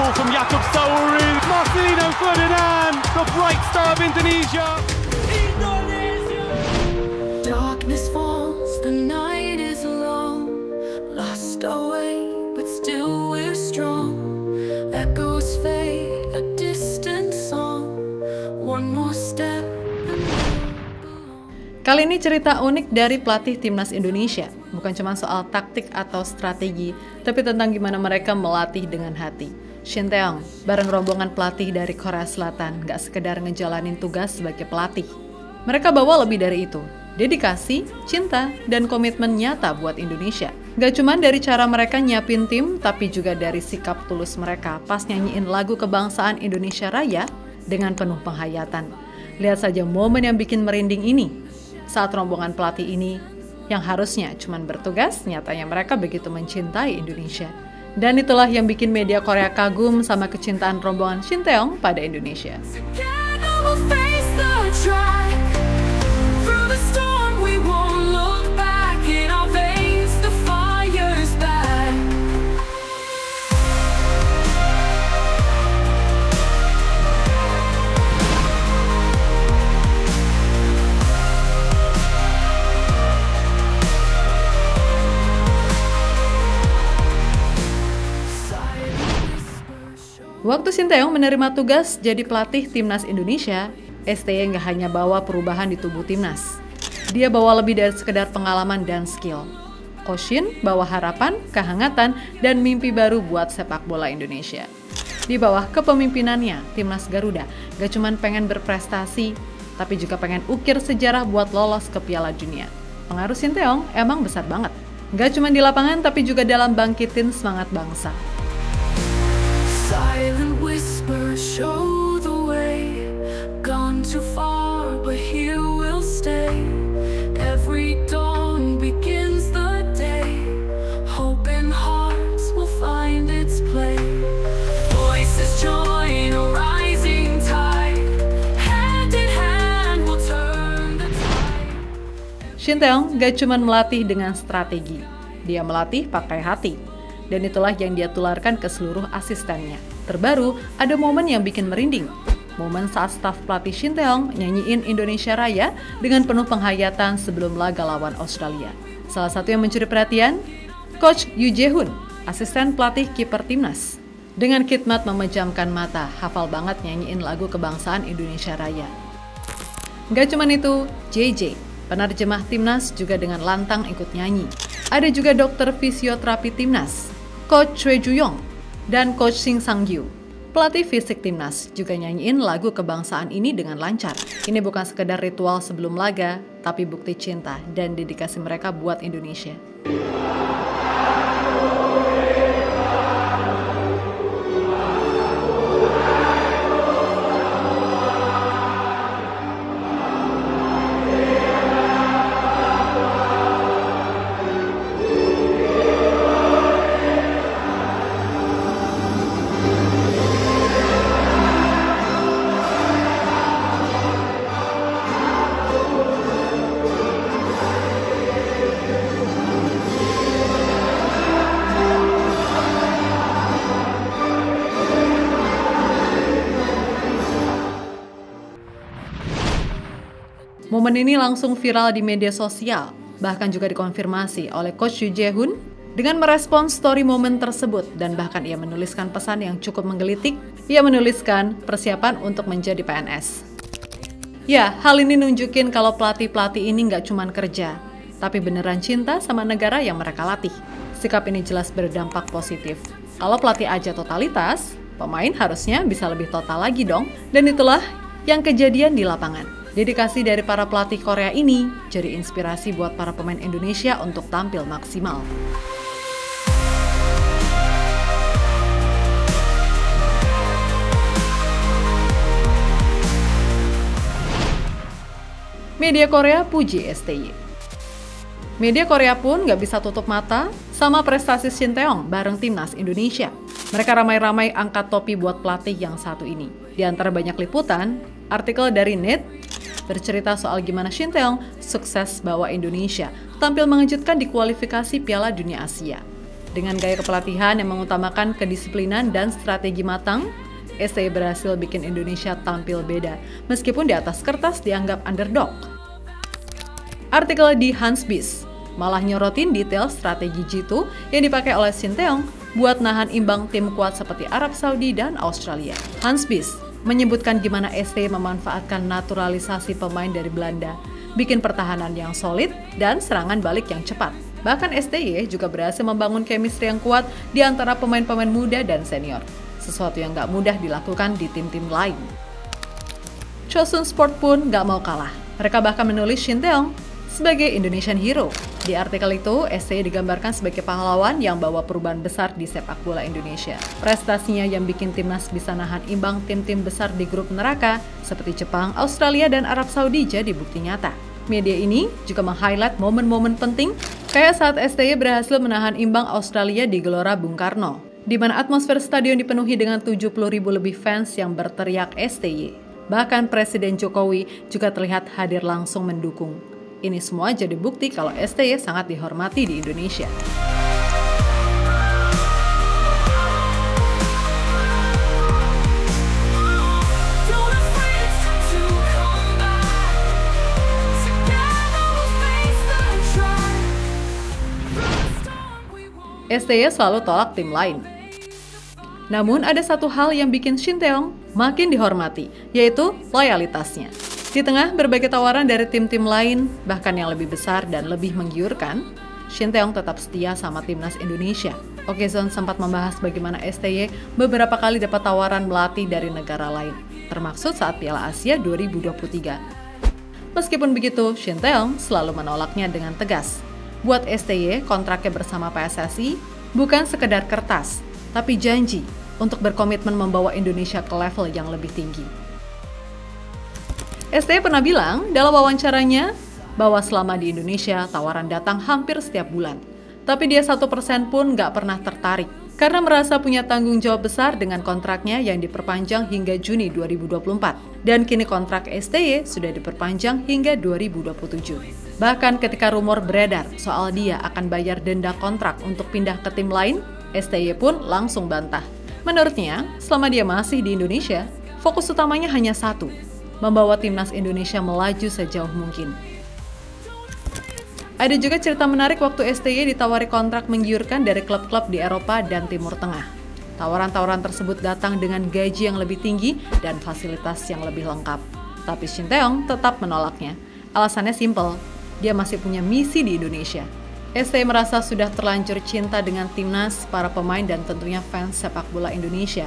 ball from Jakob Sauri. Marcelino Ferdinand, the bright star of Indonesia. Darkness falls, the night is long. Lost our way, but still we're strong. Echoes fade, a distant song. One more step. Kali ini cerita unik dari pelatih timnas Indonesia. Bukan cuma soal taktik atau strategi, tapi tentang gimana mereka melatih dengan hati. Shin Tae-yong bareng rombongan pelatih dari Korea Selatan gak sekedar ngejalanin tugas sebagai pelatih. Mereka bawa lebih dari itu. Dedikasi, cinta, dan komitmen nyata buat Indonesia. Gak cuma dari cara mereka nyiapin tim, tapi juga dari sikap tulus mereka pas nyanyiin lagu kebangsaan Indonesia Raya dengan penuh penghayatan. Lihat saja momen yang bikin merinding ini. Saat rombongan pelatih ini, yang harusnya cuma bertugas, nyatanya mereka begitu mencintai Indonesia. Dan itulah yang bikin media Korea kagum sama kecintaan rombongan Shin Tae-yong pada Indonesia. Waktu Shin Tae-yong menerima tugas jadi pelatih timnas Indonesia, STY nggak hanya bawa perubahan di tubuh timnas. Dia bawa lebih dari sekedar pengalaman dan skill. Coach Shin bawa harapan, kehangatan, dan mimpi baru buat sepak bola Indonesia. Di bawah kepemimpinannya, timnas Garuda gak cuma pengen berprestasi, tapi juga pengen ukir sejarah buat lolos ke Piala Dunia. Pengaruh Shin Tae-yong emang besar banget. Gak cuma di lapangan, tapi juga dalam bangkitin semangat bangsa. Silent whisper show the way. Gone too far, but here we'll stay. Every dawn begins the day. Hope in hearts will find its place. Voices join a rising tide. Hand in hand we'll turn the tide. Shin Tae-yong gak cuma melatih dengan strategi, dia melatih pakai hati. Dan itulah yang dia tularkan ke seluruh asistennya. Terbaru, ada momen yang bikin merinding. Momen saat staf pelatih Shin Tae-yong nyanyiin Indonesia Raya dengan penuh penghayatan sebelum laga lawan Australia. Salah satu yang mencuri perhatian, Coach Yoo Jae-hoon, asisten pelatih kiper timnas. Dengan khidmat memejamkan mata, hafal banget nyanyiin lagu kebangsaan Indonesia Raya. Gak cuma itu, JJ, penerjemah timnas juga dengan lantang ikut nyanyi. Ada juga dokter fisioterapi timnas, Coach Choi Ju-yong, dan Coach Shin Sang-gyu. Pelatih fisik timnas juga nyanyiin lagu kebangsaan ini dengan lancar. Ini bukan sekedar ritual sebelum laga, tapi bukti cinta dan dedikasi mereka buat Indonesia. Momen ini langsung viral di media sosial, bahkan juga dikonfirmasi oleh Coach Yoo Jae-hoon dengan merespons story momen tersebut dan bahkan ia menuliskan pesan yang cukup menggelitik. Ia menuliskan persiapan untuk menjadi PNS. Ya, hal ini nunjukin kalau pelatih-pelatih ini nggak cuma kerja, tapi beneran cinta sama negara yang mereka latih. Sikap ini jelas berdampak positif. Kalau pelatih aja totalitas, pemain harusnya bisa lebih total lagi dong. Dan itulah yang kejadian di lapangan. Dedikasi dari para pelatih Korea ini jadi inspirasi buat para pemain Indonesia untuk tampil maksimal. Media Korea puji STY. Media Korea pun gak bisa tutup mata sama prestasi Shin Tae-yong bareng timnas Indonesia. Mereka ramai-ramai angkat topi buat pelatih yang satu ini. Di antara banyak liputan, artikel dari Net bercerita soal gimana Shin Tae-yong sukses bawa Indonesia tampil mengejutkan di kualifikasi Piala Dunia Asia. Dengan gaya kepelatihan yang mengutamakan kedisiplinan dan strategi matang, STY berhasil bikin Indonesia tampil beda, meskipun di atas kertas dianggap underdog. Artikel di Hansbiz malah nyorotin detail strategi jitu yang dipakai oleh Shin Tae-yong buat nahan imbang tim kuat seperti Arab Saudi dan Australia. Hansbiz menyebutkan gimana STY memanfaatkan naturalisasi pemain dari Belanda, bikin pertahanan yang solid dan serangan balik yang cepat. Bahkan STY juga berhasil membangun chemistry yang kuat di antara pemain-pemain muda dan senior, sesuatu yang gak mudah dilakukan di tim-tim lain. Chosun Sport pun gak mau kalah. Mereka bahkan menulis Shin Tae-yong sebagai Indonesian hero. Di artikel itu, STY digambarkan sebagai pahlawan yang bawa perubahan besar di sepak bola Indonesia. Prestasinya yang bikin timnas bisa nahan imbang tim-tim besar di grup neraka seperti Jepang, Australia, dan Arab Saudi jadi bukti nyata. Media ini juga meng-highlight momen-momen penting kayak saat STY berhasil menahan imbang Australia di Gelora Bung Karno, di mana atmosfer stadion dipenuhi dengan 70.000 lebih fans yang berteriak STY. Bahkan Presiden Jokowi juga terlihat hadir langsung mendukung. Ini semua jadi bukti kalau STY sangat dihormati di Indonesia. STY selalu tolak tim lain. Namun ada satu hal yang bikin Shin Tae-yong makin dihormati, yaitu loyalitasnya. Di tengah berbagai tawaran dari tim-tim lain, bahkan yang lebih besar dan lebih menggiurkan, Shin Tae-yong tetap setia sama timnas Indonesia. Okezon sempat membahas bagaimana STY beberapa kali dapat tawaran melatih dari negara lain, termaksud saat Piala Asia 2023. Meskipun begitu, Shin Tae-yong selalu menolaknya dengan tegas. Buat STY, kontraknya bersama PSSI bukan sekedar kertas, tapi janji untuk berkomitmen membawa Indonesia ke level yang lebih tinggi. STY pernah bilang dalam wawancaranya bahwa selama di Indonesia tawaran datang hampir setiap bulan. Tapi dia 1% pun nggak pernah tertarik karena merasa punya tanggung jawab besar dengan kontraknya yang diperpanjang hingga Juni 2024. Dan kini kontrak STY sudah diperpanjang hingga 2027. Bahkan ketika rumor beredar soal dia akan bayar denda kontrak untuk pindah ke tim lain, STY pun langsung bantah. Menurutnya, selama dia masih di Indonesia, fokus utamanya hanya satu, membawa timnas Indonesia melaju sejauh mungkin. Ada juga cerita menarik waktu STY ditawari kontrak menggiurkan dari klub-klub di Eropa dan Timur Tengah. Tawaran-tawaran tersebut datang dengan gaji yang lebih tinggi dan fasilitas yang lebih lengkap. Tapi Shin Tae-yong tetap menolaknya. Alasannya simpel, dia masih punya misi di Indonesia. STY merasa sudah terlanjur cinta dengan timnas, para pemain, dan tentunya fans sepak bola Indonesia.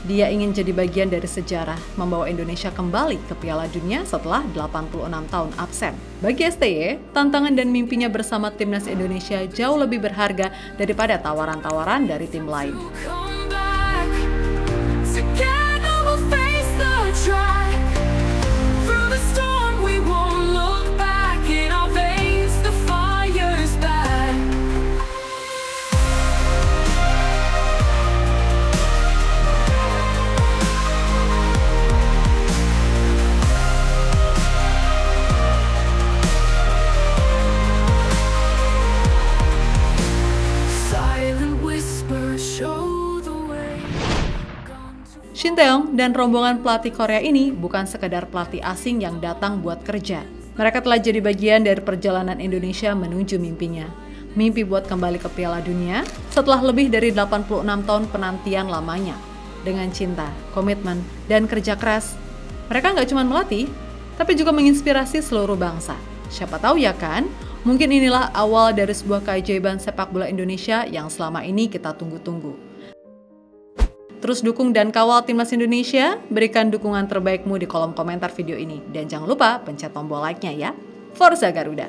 Dia ingin jadi bagian dari sejarah, membawa Indonesia kembali ke Piala Dunia setelah 86 tahun absen. Bagi STY, tantangan dan mimpinya bersama timnas Indonesia jauh lebih berharga daripada tawaran-tawaran dari tim lain. Shin Tae-yong dan rombongan pelatih Korea ini bukan sekedar pelatih asing yang datang buat kerja. Mereka telah jadi bagian dari perjalanan Indonesia menuju mimpinya. Mimpi buat kembali ke Piala Dunia setelah lebih dari 86 tahun penantian lamanya. Dengan cinta, komitmen, dan kerja keras, mereka nggak cuma melatih, tapi juga menginspirasi seluruh bangsa. Siapa tahu ya kan, mungkin inilah awal dari sebuah keajaiban sepak bola Indonesia yang selama ini kita tunggu-tunggu. Terus dukung dan kawal timnas Indonesia, berikan dukungan terbaikmu di kolom komentar video ini. Dan jangan lupa pencet tombol like-nya ya. Forza Garuda!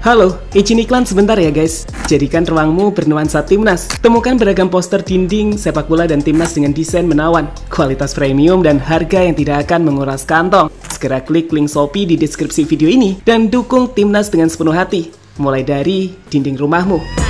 Halo, izin iklan sebentar ya guys. Jadikan ruangmu bernuansa Timnas. Temukan beragam poster dinding, sepak bola dan Timnas dengan desain menawan, kualitas premium dan harga yang tidak akan menguras kantong. Segera klik link Shopee di deskripsi video ini dan dukung Timnas dengan sepenuh hati. Mulai dari dinding rumahmu.